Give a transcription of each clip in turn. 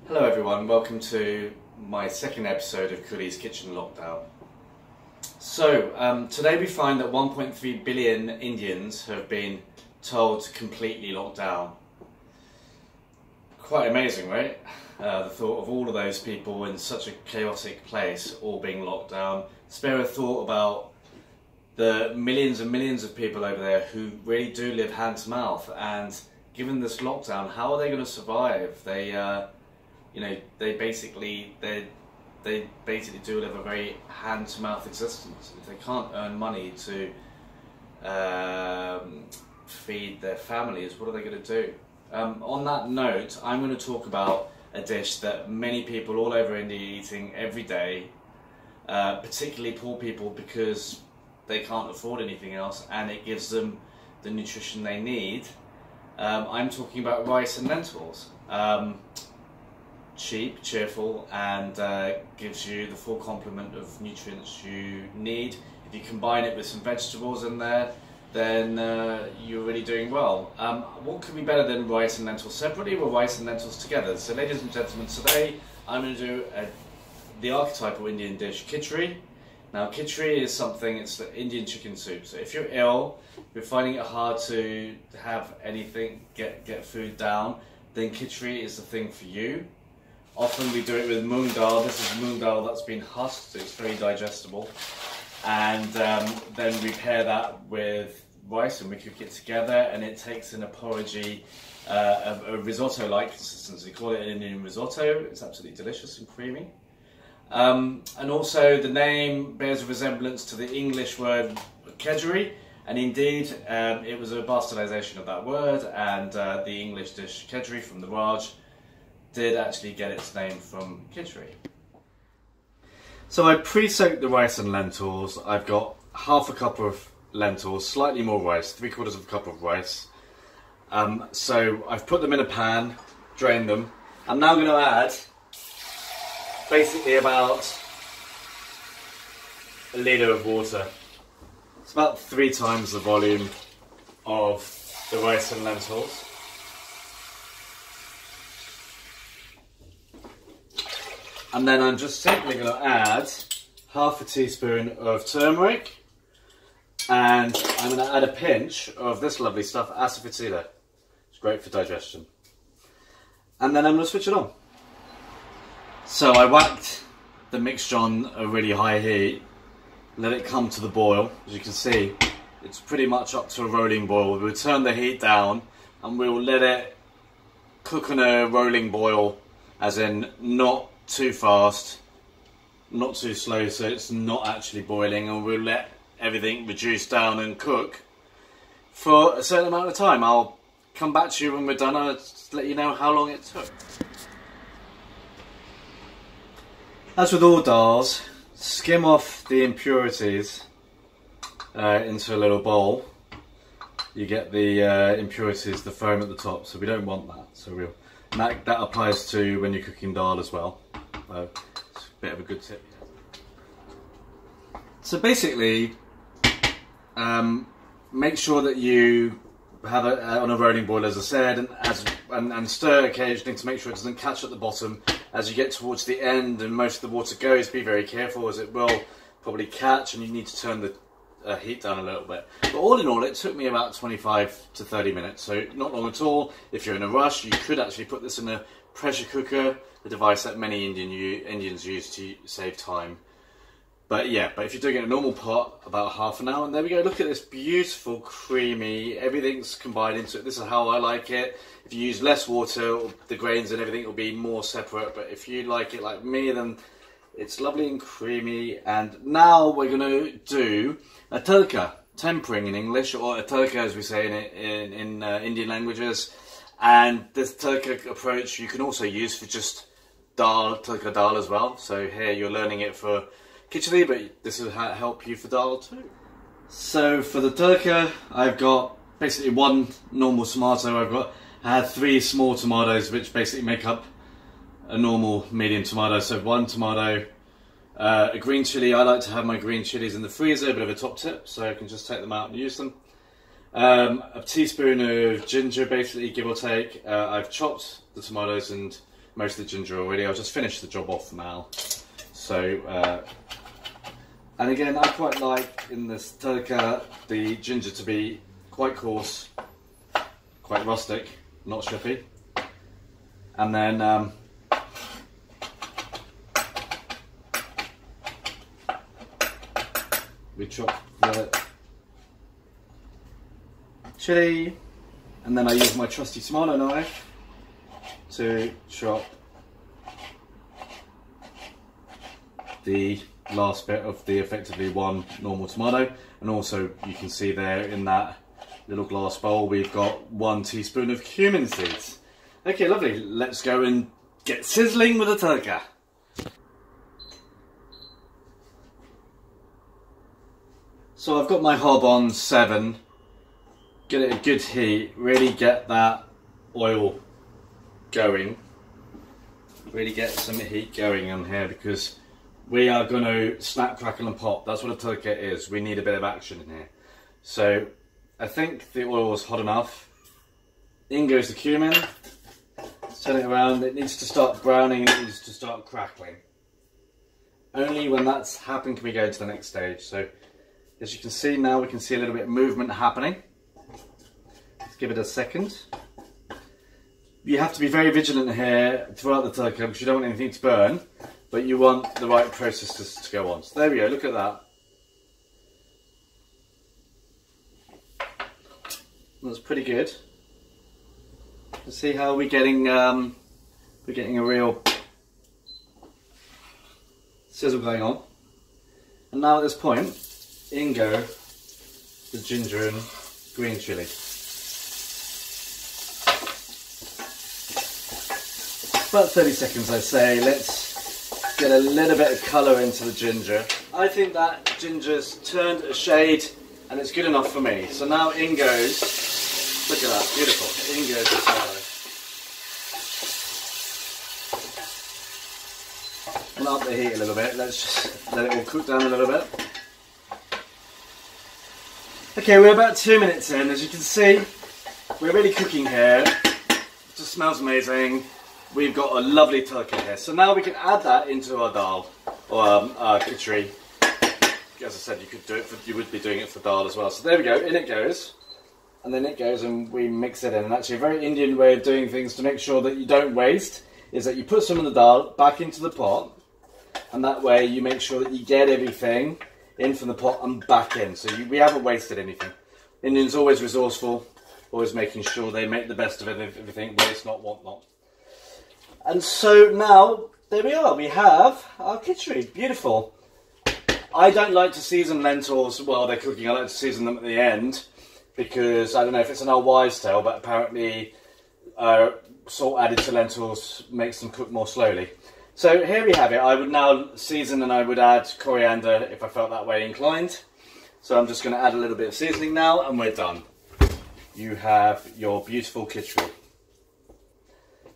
Hello everyone, welcome to my second episode of Cooley's Kitchen Lockdown. So, today we find that 1.3 billion Indians have been told to completely lock down. Quite amazing, right? The thought of all of those people in such a chaotic place all being locked down. Spare a thought about the millions and millions of people over there who really do live hand to mouth, and given this lockdown, how are they going to survive? They basically do live a very hand-to-mouth existence. If they can't earn money to feed their families, what are they going to do? On that note, I'm going to talk about a dish that many people all over India are eating every day, particularly poor people, because they can't afford anything else and it gives them the nutrition they need. I'm talking about rice and lentils. Cheap, cheerful, and gives you the full complement of nutrients you need. If you combine it with some vegetables in there, then you're really doing well. What could be better than rice and lentils separately, or rice and lentils together? So ladies and gentlemen, today I'm going to do the archetypal Indian dish, khichdi. Now khichdi is something, it's the Indian chicken soup. So if you're ill, if you're finding it hard to have anything, get food down, then khichdi is the thing for you. Often we do it with moong dal. This is moong dal that's been husked, so it's very digestible. And then we pair that with rice and we cook it together, and it takes in a porridgey, a risotto-like consistency. Call it an Indian risotto. It's absolutely delicious and creamy. And also the name bears a resemblance to the English word kedgeree, and indeed it was a bastardization of that word, and the English dish kedgeree from the Raj did actually get its name from khichdi. So I pre-soaked the rice and lentils. I've got half a cup of lentils, slightly more rice, 3/4 of a cup of rice. So I've put them in a pan, drained them. I'm now going to add basically about a litre of water. It's about 3 times the volume of the rice and lentils. And then I'm just simply going to add half a teaspoon of turmeric, and I'm going to add a pinch of this lovely stuff, asafoetida. It's great for digestion. And then I'm going to switch it on. So I whacked the mixture on a really high heat, let it come to the boil. As you can see, it's pretty much up to a rolling boil. We'll turn the heat down and we'll let it cook on a rolling boil, as in not too fast, not too slow, so it's not actually boiling, and we'll let everything reduce down and cook for a certain amount of time. I'll come back to you when we're done. I'll just let you know how long it took. As with all dals, skim off the impurities into a little bowl. You get the impurities, the foam at the top, so we don't want that. So that applies to when you're cooking dal as well. It's a bit of a good tip. So basically, make sure that you have it on a rolling boil, as I said, and stir occasionally to make sure it doesn't catch at the bottom. As you get towards the end and most of the water goes, be very careful, as it will probably catch, and you need to turn the heat down a little bit. But all in all, it took me about 25 to 30 minutes, so not long at all. If you're in a rush, you could actually put this in a pressure cooker, a device that many Indians use to save time. But if you're doing it in a normal pot, about half an hour, and there we go. Look at this beautiful, creamy, everything's combined into it. This is how I like it. If you use less water, the grains and everything will be more separate, but if you like it like me, then it's lovely and creamy. And now we're going to do a tadka, tempering in English, or a tadka as we say in Indian languages. And this tadka approach you can also use for just tadka dal as well. So here you're learning it for khichdi, but this will help you for dal too. So for the tadka, I've got basically 1 normal tomato. I had 3 small tomatoes, which basically make up a normal medium tomato. So 1 tomato, a green chilli. I like to have my green chillies in the freezer, a bit of a top tip, so I can just take them out and use them. A teaspoon of ginger, basically, give or take. I've chopped the tomatoes and most of the ginger already. I'll just finish the job off now. So, and again, I quite like in this tadka the ginger to be quite coarse, quite rustic, not chippy. And then we chop the chili, and then I use my trusty Shimano knife to chop the last bit of the effectively one normal tomato. And also you can see there in that little glass bowl we've got 1 teaspoon of cumin seeds. Okay, lovely. Let's go and get sizzling with the tadka. So I've got my hob on 7. Get it a good heat, really get that oil going, really get some heat going on here, because we are going to snap, crackle and pop. That's what a tadka is. We need a bit of action in here. So I think the oil is hot enough. In goes the cumin. Turn it around. It needs to start browning and it needs to start crackling. Only when that's happened can we go to the next stage. So as you can see now, we can see a little bit of movement happening. Give it a second. You have to be very vigilant here throughout the tadka because you don't want anything to burn, but you want the right processes to go on. So there we go, look at that. That's pretty good. Let's see how we're getting a real sizzle going on. And now at this point, in go the ginger and green chilli. About 30 seconds I say. Let's get a little bit of colour into the ginger. I think that ginger's turned a shade and it's good enough for me. So now in goes, look at that, beautiful, in goes the tomato. And up the heat a little bit, let's just let it all cook down a little bit. Okay, we're about 2 minutes in. As you can see, we're really cooking here. It just smells amazing. We've got a lovely tadka here. So now we can add that into our dal, or our khichdi. As I said, you would be doing it for dal as well. So there we go, in it goes. And then it goes and we mix it in. And actually a very Indian way of doing things to make sure that you don't waste is that you put some of the dal back into the pot. And that way you make sure that you get everything in from the pot and back in. So we haven't wasted anything. Indians are always resourceful, always making sure they make the best of everything, waste not, want not. And so now, there we are, we have our khichdi, beautiful. I don't like to season lentils while they're cooking, I like to season them at the end, because I don't know if it's an old wives' tale, but apparently salt added to lentils makes them cook more slowly. So here we have it. I would now season and I would add coriander if I felt that way inclined. So I'm just going to add a little bit of seasoning now and we're done. You have your beautiful khichdi.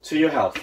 To your health.